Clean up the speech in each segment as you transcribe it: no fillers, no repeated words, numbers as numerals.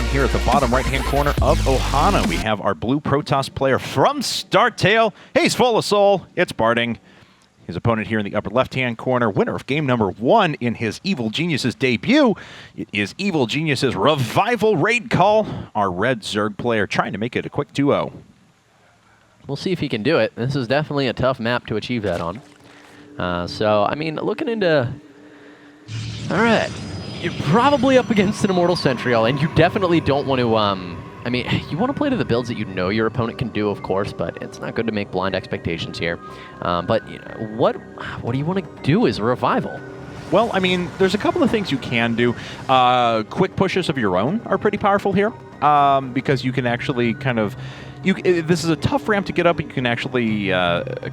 here at the bottom right-hand corner of Ohana. We have our blue Protoss player from Startale. Hey, he's full of soul. It's Barding. His opponent here in the upper left-hand corner, winner of game number 1 in his Evil Geniuses debut. It is Evil Geniuses Revival Raid Call. Our red Zerg player trying to make it a quick 2-0. We'll see if he can do it. This is definitely a tough map to achieve that on. So, I mean, looking into... All right. You're probably up against an Immortal Centriole, and you definitely don't want to... I mean, you want to play to the builds that you know your opponent can do, of course, but it's not good to make blind expectations here. But you know, what do you want to do as a revival? Well, I mean, there's a couple of things you can do. Quick pushes of your own are pretty powerful here, because you can actually kind of... this is a tough ramp to get up, but you can actually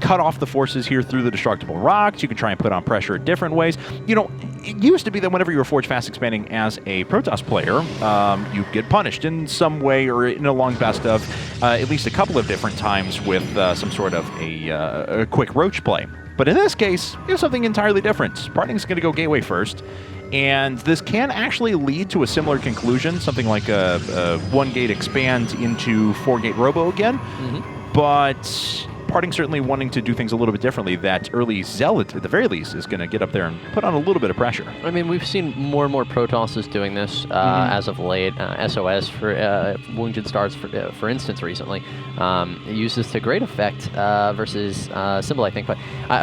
cut off the forces here through the destructible rocks. You can try and put on pressure in different ways. You know, it used to be that whenever you were Forge Fast expanding as a Protoss player, you'd get punished in some way or in a long best of at least a couple of different times with some sort of a quick roach play. But in this case, it's something entirely different. Barding's going to go Gateway first. And this can actually lead to a similar conclusion, something like a 1-gate expand into 4-gate robo again. But Barding certainly wanting to do things a little bit differently. That early Zealot, at the very least, is going to get up there and put on a little bit of pressure. I mean, we've seen more and more Protosses doing this as of late. SOS for Wounded Stars, for instance, recently uses to great effect versus Symbol, I think. But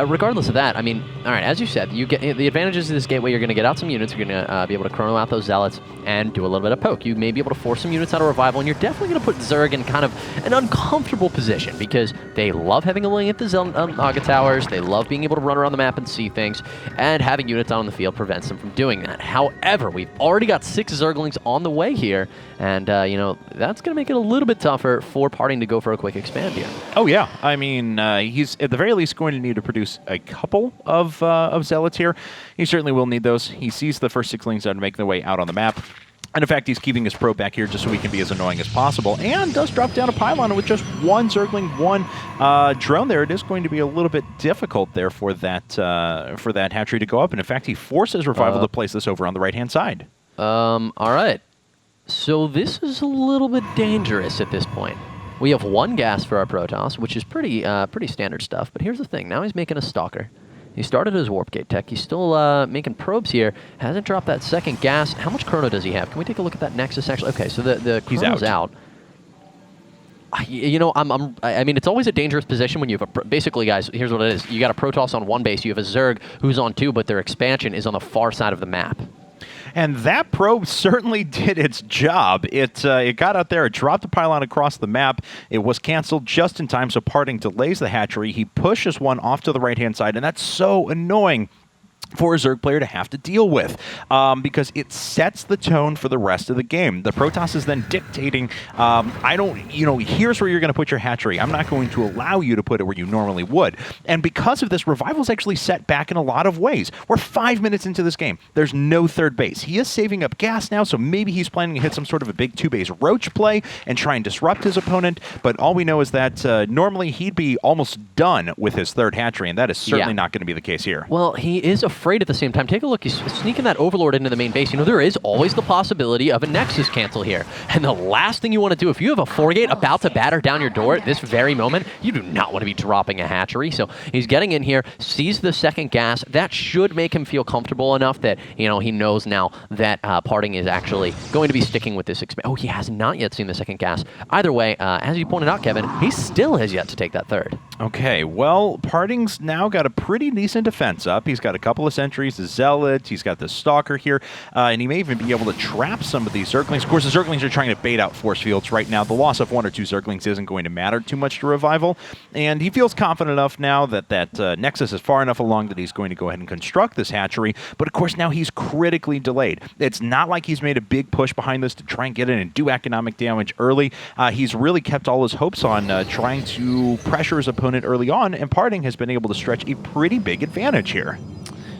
regardless of that, I mean, all right, as you said, you get the advantages of this gateway. You're going to get out some units. You're going to be able to chrono out those Zealots and do a little bit of poke. You may be able to force some units out of Revival, and you're definitely going to put Zerg in kind of an uncomfortable position because they love having a lane at the Naga Towers. They love being able to run around the map and see things, and having units out on the field prevents them from doing that. However, we've already got 6 Zerglings on the way here, and you know, that's going to make it a little bit tougher for Barding to go for a quick expand here. Oh yeah, I mean, he's at the very least going to need to produce a couple of Zealots here. He certainly will need those. He sees the first 6 lanes that are making their way out on the map. And in fact, he's keeping his probe back here just so he can be as annoying as possible, and does drop down a pylon with just 1 Zergling, 1 drone there. It is going to be a little bit difficult there for that hatchery to go up, and in fact, he forces Revival to place this over on the right-hand side. All right. So this is a little bit dangerous at this point. We have 1 gas for our Protoss, which is pretty standard stuff, but here's the thing. Now he's making a Stalker. He started his Warp Gate tech. He's still making probes here. Hasn't dropped that second gas. How much chrono does he have? Can we take a look at that Nexus, actually? Okay, so the chrono's out. You know, I mean, it's always a dangerous position when you have a... Basically, guys, here's what it is. You got a Protoss on 1 base. You have a Zerg who's on 2, but their expansion is on the far side of the map. And that probe certainly did its job. It got out there, it dropped the pylon across the map. It was canceled just in time, so Barding delays the hatchery. He pushes 1 off to the right-hand side, and that's so annoying for a Zerg player to have to deal with, because it sets the tone for the rest of the game. The Protoss is then dictating, here's where you're going to put your hatchery. I'm not going to allow you to put it where you normally would. And because of this, Revival's actually set back in a lot of ways. We're 5 minutes into this game. There's no third base. He is saving up gas now, so maybe he's planning to hit some sort of a big 2-base roach play and try and disrupt his opponent, but all we know is that normally he'd be almost done with his 3rd hatchery, and that is certainly not going to be the case here. Well, he is afraid at the same time. Take a look. He's sneaking that Overlord into the main base. You know, there is always the possibility of a Nexus cancel here. And the last thing you want to do, if you have a 4-gate about to batter down your door at this very moment, you do not want to be dropping a hatchery. So he's getting in here, sees the second gas. That should make him feel comfortable enough that, you know, he knows now that Barding is actually going to be sticking with this expand. Oh, he has not yet seen the second gas. Either way, as you pointed out, Kevin, he still has yet to take that 3rd. Okay, well, Barding's now got a pretty decent defense up. He's got a couple of sentries, the Zealot, he's got the Stalker here, and he may even be able to trap some of these Zerglings. Of course, the Zerglings are trying to bait out force fields right now. The loss of 1 or 2 Zerglings isn't going to matter too much to Revival, and he feels confident enough now that that Nexus is far enough along that he's going to go ahead and construct this hatchery, but of course now he's critically delayed. It's not like he's made a big push behind this to try and get in and do economic damage early. He's really kept all his hopes on trying to pressure his opponent early on, and Barding has been able to stretch a pretty big advantage here.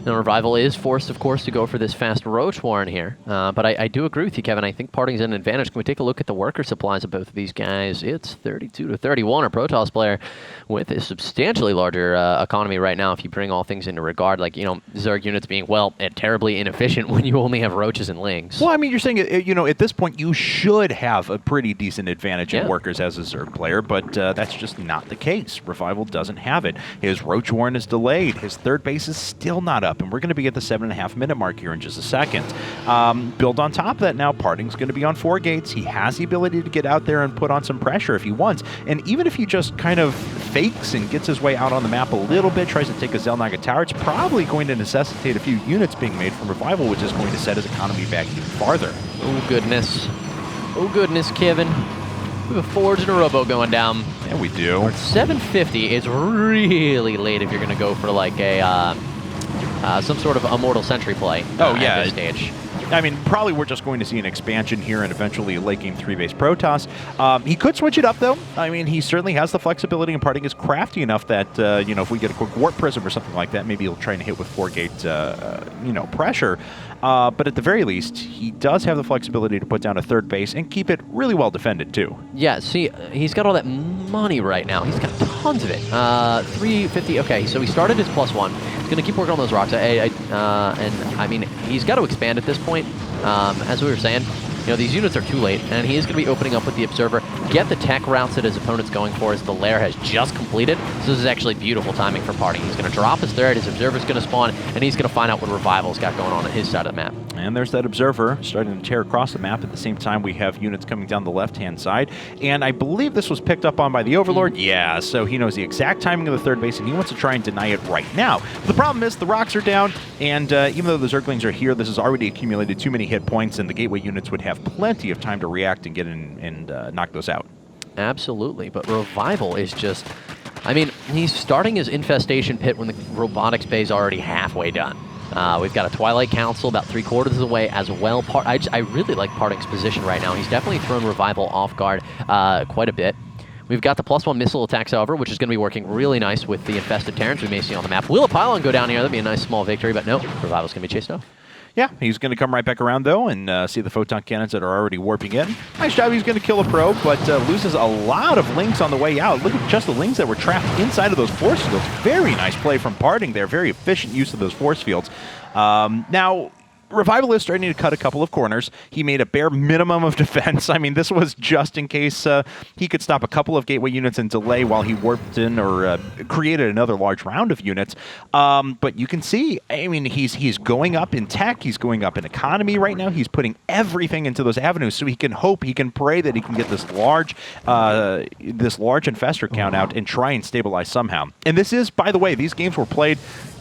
Now, Revival is forced, of course, to go for this fast Roach Warren here. But I do agree with you, Kevin. I think Parting's an advantage. Can we take a look at the worker supplies of both of these guys? It's 32 to 31. A Protoss player with a substantially larger economy right now if you bring all things into regard. Like, Zerg units being, well, terribly inefficient when you only have Roaches and Lings. Well, I mean, you're saying, at this point, you should have a pretty decent advantage in workers as a Zerg player, but that's just not the case. Revival doesn't have it. His Roach Warren is delayed. His third base is still not up, and we're going to be at the 7.5-minute mark here in just a second. Build on top of that now, Parting's going to be on 4 gates. He has the ability to get out there and put on some pressure if he wants, and even if he just kind of fakes and gets his way out on the map a little bit, tries to take a Xel'Naga tower, it's probably going to necessitate a few units being made from Revival, which is going to set his economy back even farther. Oh, goodness. Oh, goodness, Kevin. We have a Forge and a Robo going down. Yeah, we do. 750 is really late if you're going to go for like a some sort of Immortal Sentry play at this stage. I mean, probably we're just going to see an expansion here and eventually a late game 3-base Protoss. He could switch it up, though. I mean, he certainly has the flexibility, and Parting is crafty enough that, if we get a quick Warp Prism or something like that, maybe he'll try and hit with 4-gate, pressure. But at the very least, he does have the flexibility to put down a third base and keep it really well defended, too. Yeah, see, he's got all that money right now. He's got tons of it. 350, okay, so he started his +1. He's going to keep working on those rocks. And, I mean, he's got to expand at this point. As we were saying, these units are too late, and he is going to be opening up with the Observer. Get the tech routes that his opponent's going for as the lair has just completed. So this is actually beautiful timing for Parting. He's going to drop his third, his Observer's going to spawn, and he's going to find out what Revival's got going on his side of the map. And there's that Observer starting to tear across the map. At the same time, we have units coming down the left-hand side. And I believe this was picked up on by the Overlord. Yeah, so he knows the exact timing of the third base, and he wants to try and deny it right now. But the problem is the rocks are down, and even though the Zerglings are here, this has already accumulated too many hit points, and the Gateway units would have plenty of time to react and get in and knock those out. Absolutely, but Revival is just... I mean, he's starting his Infestation Pit when the Robotics Bay is already halfway done. We've got a Twilight Council about 3/4 of the way as well. I really like Parting's position right now. He's definitely thrown Revival off guard quite a bit. We've got the +1 missile attacks, however, which is going to be working really nice with the Infested Terrans we may see on the map. Will a Pylon go down here? That'd be a nice small victory, but no, Revival's going to be chased off. Yeah, he's going to come right back around, though, and see the photon cannons that are already warping in. Nice job, he's going to kill a probe, but loses a lot of Lings on the way out. Look at just the Lings that were trapped inside of those force fields. Very nice play from Parting there. Very efficient use of those force fields. Now, Revival is starting to cut a couple of corners. He made a bare minimum of defense. I mean, this was just in case he could stop a couple of Gateway units and delay while he warped in or created another large round of units. But you can see, I mean, he's going up in tech. He's going up in economy right now. He's putting everything into those avenues, so he can hope, he can pray that he can get this large infestor count out and try and stabilize somehow. And this is, by the way, these games were played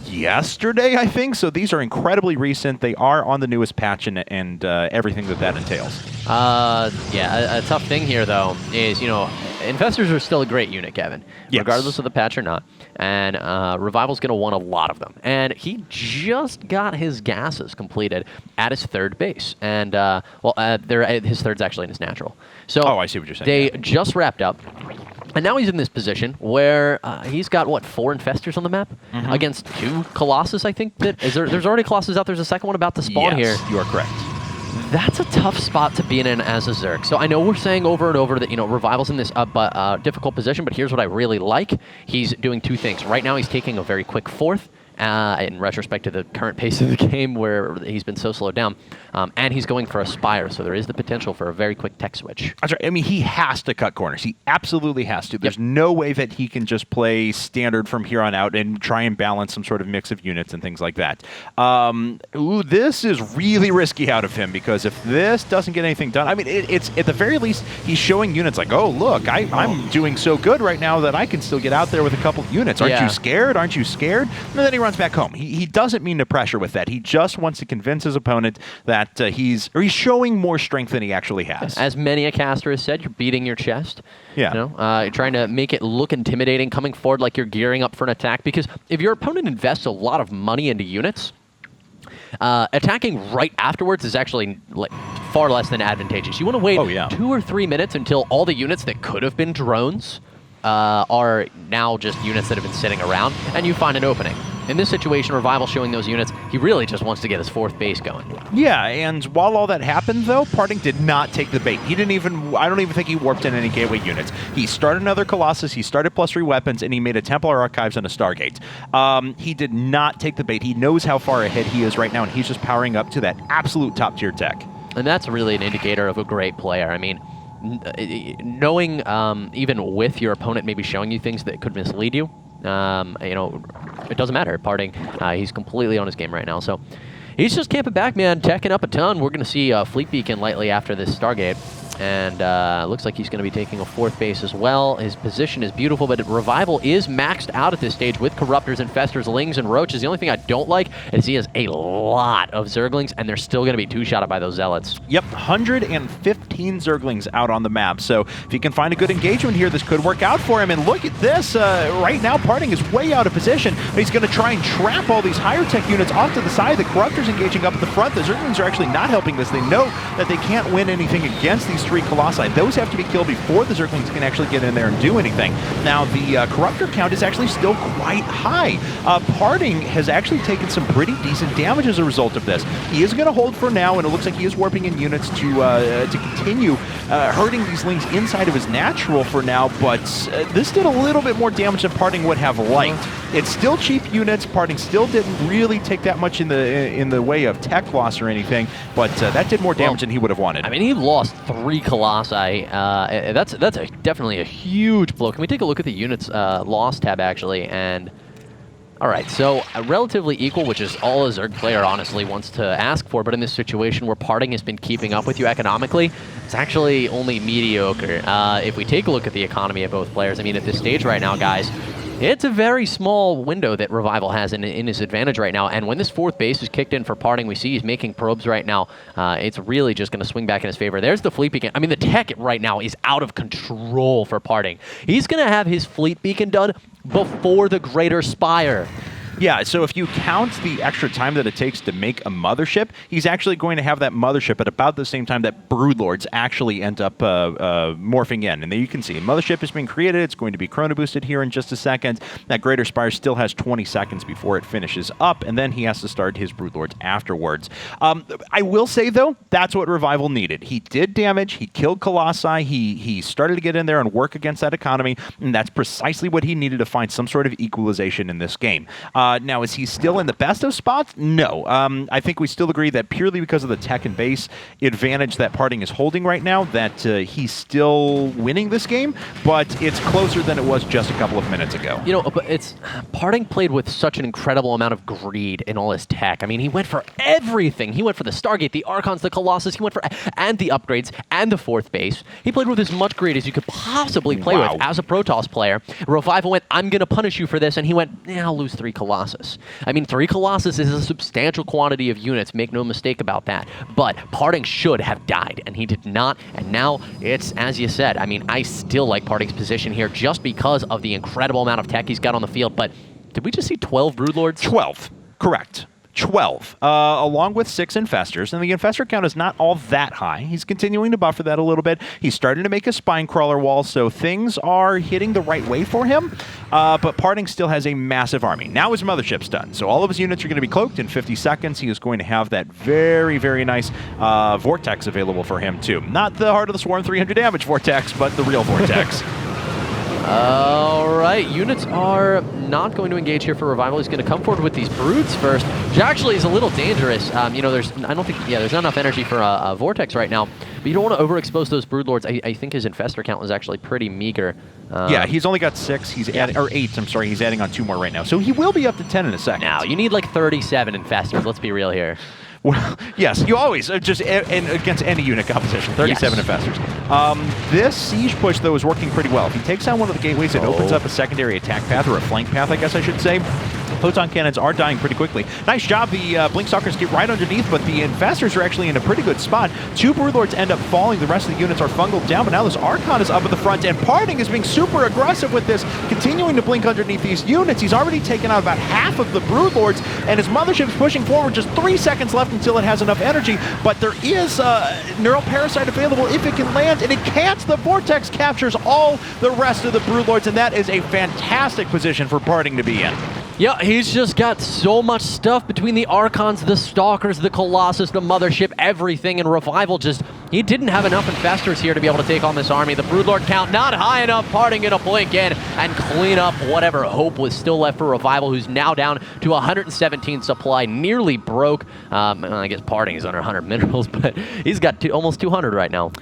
yesterday, I think, so these are incredibly recent. They are on the newest patch and everything that entails. Yeah, a tough thing here, though, is, Infestors are still a great unit, Kevin, yes, regardless of the patch or not, and Revival's going to want a lot of them. And he just got his gases completed at his third base, and, his third's actually in his natural. So I see what you're saying. They just wrapped up. And now he's in this position where he's got, 4 Infestors on the map against 2 Colossus, I think. There's already Colossus out. There's a second one about to spawn here. Yes, you are correct. That's a tough spot to be in as a Zerg. So I know we're saying over and over that, Revival's in this difficult position, but here's what I really like. He's doing 2 things. Right now he's taking a very quick 4th. In retrospect to the current pace of the game where he's been so slowed down. And he's going for a Spire, so there is the potential for a very quick tech switch. That's right. I mean, he has to cut corners. He absolutely has to. There's no way that he can just play standard from here on out and try and balance some sort of mix of units and things like that. This is really risky out of him, because if this doesn't get anything done, I mean, it's at the very least, he's showing units like, oh, look, I'm doing so good right now that I can still get out there with a couple units. Aren't you scared? Aren't you scared? And then he runs back home. He doesn't mean to pressure with that. He just wants to convince his opponent that he's showing more strength than he actually has. As many a caster has said, you're beating your chest. Yeah. You're trying to make it look intimidating, coming forward like you're gearing up for an attack, because if your opponent invests a lot of money into units, attacking right afterwards is actually far less than advantageous. You want to wait 2 or 3 minutes until all the units that could have been drones are now just units that have been sitting around, and you find an opening. in this situation, Revival showing those units, he really just wants to get his 4th base going. Yeah, and while all that happened, though, Parting did not take the bait. He didn't even, I don't even think he warped in any gateway units. He started another Colossus, he started +3 weapons, and he made a Templar Archives and a Stargate. He did not take the bait. He knows how far ahead he is right now, and he's just powering up to that absolute top-tier tech. And that's really an indicator of a great player. I mean, knowing even with your opponent maybe showing you things that could mislead you, you know, it doesn't matter. Parting, he's completely on his game right now. So he's just camping back, man, teching up a ton. We're going to see Fleet Beacon lightly after this Stargate. And looks like he's going to be taking a 4th base as well. His position is beautiful, but Revival is maxed out at this stage with Corruptors, Infestors, Lings, and Roaches. The only thing I don't like is he has a lot of Zerglings, and they're still going to be 2-shotted by those Zealots. Yep, 115 Zerglings out on the map. So if he can find a good engagement here, this could work out for him. And look at this. Right now, Parting is way out of position. He's going to try and trap all these higher tech units off to the side. The Corruptors engaging up at the front. The Zerglings are actually not helping this. They know that they can't win anything against these 3 Colossi. Those have to be killed before the Zerglings can actually get in there and do anything. Now, the Corruptor count is actually still quite high. Parting has actually taken some pretty decent damage as a result of this. He is going to hold for now, and it looks like he is warping in units to continue hurting these Lings inside of his natural for now, but this did a little bit more damage than Parting would have liked. It's still cheap units. Parting still didn't really take that much in the way of tech loss or anything, but that did more damage than he would have wanted. I mean, he lost 3 Colossi. That's definitely a huge blow. Can we take a look at the units loss tab, actually? And all right, so relatively equal, which is all a Zerg player honestly wants to ask for, but in this situation where Parting has been keeping up with you economically, it's actually only mediocre. If we take a look at the economy of both players, I mean, at this stage right now, guys, it's a very small window that Revival has in his advantage right now, and when this 4th base is kicked in for Parting, we see he's making probes right now. It's really just going to swing back in his favor. There's the Fleet Beacon. I mean, the tech right now is out of control for Parting. He's going to have his Fleet Beacon done before the Greater Spire. Yeah, so if you count the extra time that it takes to make a mothership, he's actually going to have that mothership at about the same time that Broodlords actually end up morphing in. And there you can see, a mothership is being created. It's going to be chrono boosted here in just a second. That Greater Spire still has 20 seconds before it finishes up, and then he has to start his Broodlords afterwards. I will say, though, that's what Revival needed. He did damage. He killed Colossi. He started to get in there and work against that economy, and that's precisely what he needed to find some sort of equalization in this game. Now, is he still in the best of spots? No. I think we still agree that purely because of the tech and base advantage that Parting is holding right now, that he's still winning this game, but it's closer than it was just a couple of minutes ago. You know, but Parting played with such an incredible amount of greed in all his tech. I mean, he went for everything. He went for the Stargate, the Archons, the Colossus, he went for, and the upgrades, and the 4th base. He played with as much greed as you could possibly play with as a Protoss player. Revival went, I'm going to punish you for this, and he went, yeah, I'll lose 3 Colossus. I mean, 3 Colossus is a substantial quantity of units, make no mistake about that. But Parting should have died, and he did not. And now it's, as you said, I mean, I still like Parting's position here just because of the incredible amount of tech he's got on the field. But did we just see 12 Broodlords? 12, correct. 12, along with 6 Infestors, and the Infestor count is not all that high. He's continuing to buffer that a little bit. He's starting to make a spine crawler wall, so things are hitting the right way for him, but Parting still has a massive army. Now his mothership's done, so all of his units are going to be cloaked in 50 seconds. He is going to have that very, very nice Vortex available for him, too. Not the Heart of the Swarm 300 damage Vortex, but the real Vortex. All right, units are not going to engage here for Revival. He's going to come forward with these Broods first, which actually is a little dangerous. You know, there's not enough energy for a Vortex right now, but you don't want to overexpose those Broodlords. I think his Infestor count was actually pretty meager. Yeah, he's only got 6. He's adding, or 8. I'm sorry, he's adding on 2 more right now, so he will be up to 10 in a second. Now you need like 37 Infestors. Let's be real here. Well, yes, you always, just against any unit competition, 37 Infestors. This siege push, though, is working pretty well. If he takes down one of the gateways, it opens up a secondary attack path, or a flank path, I guess I should say. Photon cannons are dying pretty quickly. Nice job. The Blinkstalkers get right underneath, but the Infestors are actually in a pretty good spot. 2 Broodlords end up falling. The rest of the units are fungled down, but now this Archon is up at the front, and Parting is being super aggressive with this, continuing to blink underneath these units. He's already taken out about half of the Broodlords, and his mothership's pushing forward. Just 3 seconds left until it has enough energy, but there is Neural Parasite available if it can land, and it can't. The Vortex captures all the rest of the Broodlords, and that is a fantastic position for Parting to be in. Yeah, he's just got so much stuff between the Archons, the Stalkers, the Colossus, the Mothership, everything, and Revival just, he didn't have enough Infestors here to be able to take on this army. The Broodlord count not high enough, Parting gonna blink in and clean up whatever hope was still left for Revival, who's now down to 117 supply, nearly broke. I guess Parting is under 100 minerals, but he's got almost 200 right now.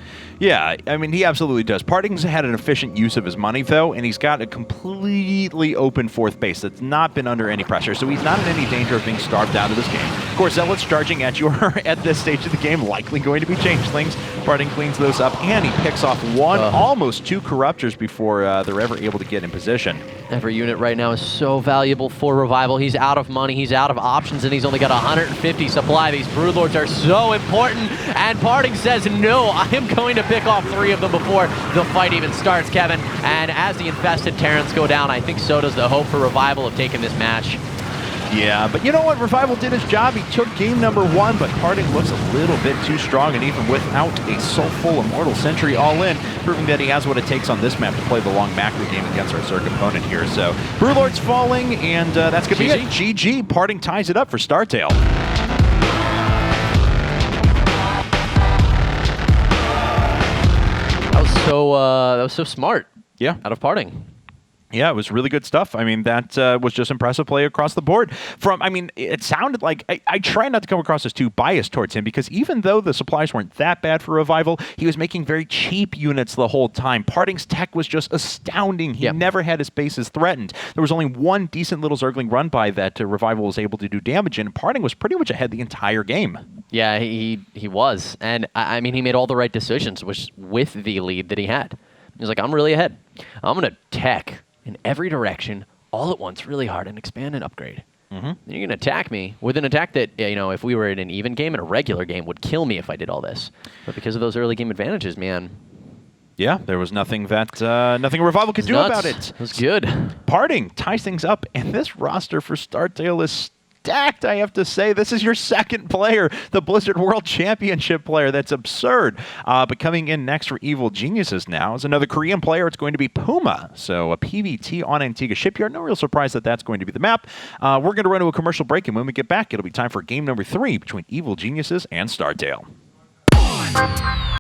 Yeah, I mean, he absolutely does. Parting's had an efficient use of his money, though, and he's got a completely open fourth base that's not been under any pressure, so he's not in any danger of being starved out of this game. Of course, Zealots charging at you are, at this stage of the game, likely going to be changelings. Parting cleans those up, and he picks off almost two Corruptors before they're ever able to get in position. Every unit right now is so valuable for Revival. He's out of money, he's out of options, and he's only got 150 supply. These Broodlords are so important, and Parting says, no, I am going to pick off 3 of them before the fight even starts, Kevin. And as the infested Terrans go down, I think so does the hope for Revival of taking this match. Yeah, but you know what? Revival did his job. He took game number 1, but Parting looks a little bit too strong, and even without a Soulful Immortal Sentry all in, proving that he has what it takes on this map to play the long macro game against our Zerg opponent here. So, Broodlord's falling, and that's going to be it. GG. Parting ties it up for Startale. That was so smart. Yeah. Out of Parting. Yeah, it was really good stuff. I mean, that was just impressive play across the board. It sounded like, I try not to come across as too biased towards him, because even though the supplies weren't that bad for Revival, he was making very cheap units the whole time. Parting's tech was just astounding. He never had his bases threatened. There was only one decent little Zergling run by that Revival was able to do damage in. Parting was pretty much ahead the entire game. Yeah, he was. And, I mean, he made all the right decisions with the lead that he had. He was like, I'm really ahead. I'm going to tech in every direction, all at once, really hard, and expand and upgrade. Then you're going to attack me with an attack that, if we were in an even game, in a regular game, would kill me if I did all this. But because of those early game advantages, man. Yeah, there was nothing that nothing Revival could do about it. It was good. Parting ties things up, and this roster for Startale is stacked, I have to say. This is your second player, the Blizzard World Championship player. That's absurd. But coming in next for Evil Geniuses now is another Korean player. It's going to be Puma. So a PvT on Antigua Shipyard. No real surprise that that's going to be the map. We're going to run to a commercial break, and when we get back, it'll be time for game number 3 between Evil Geniuses and Startale.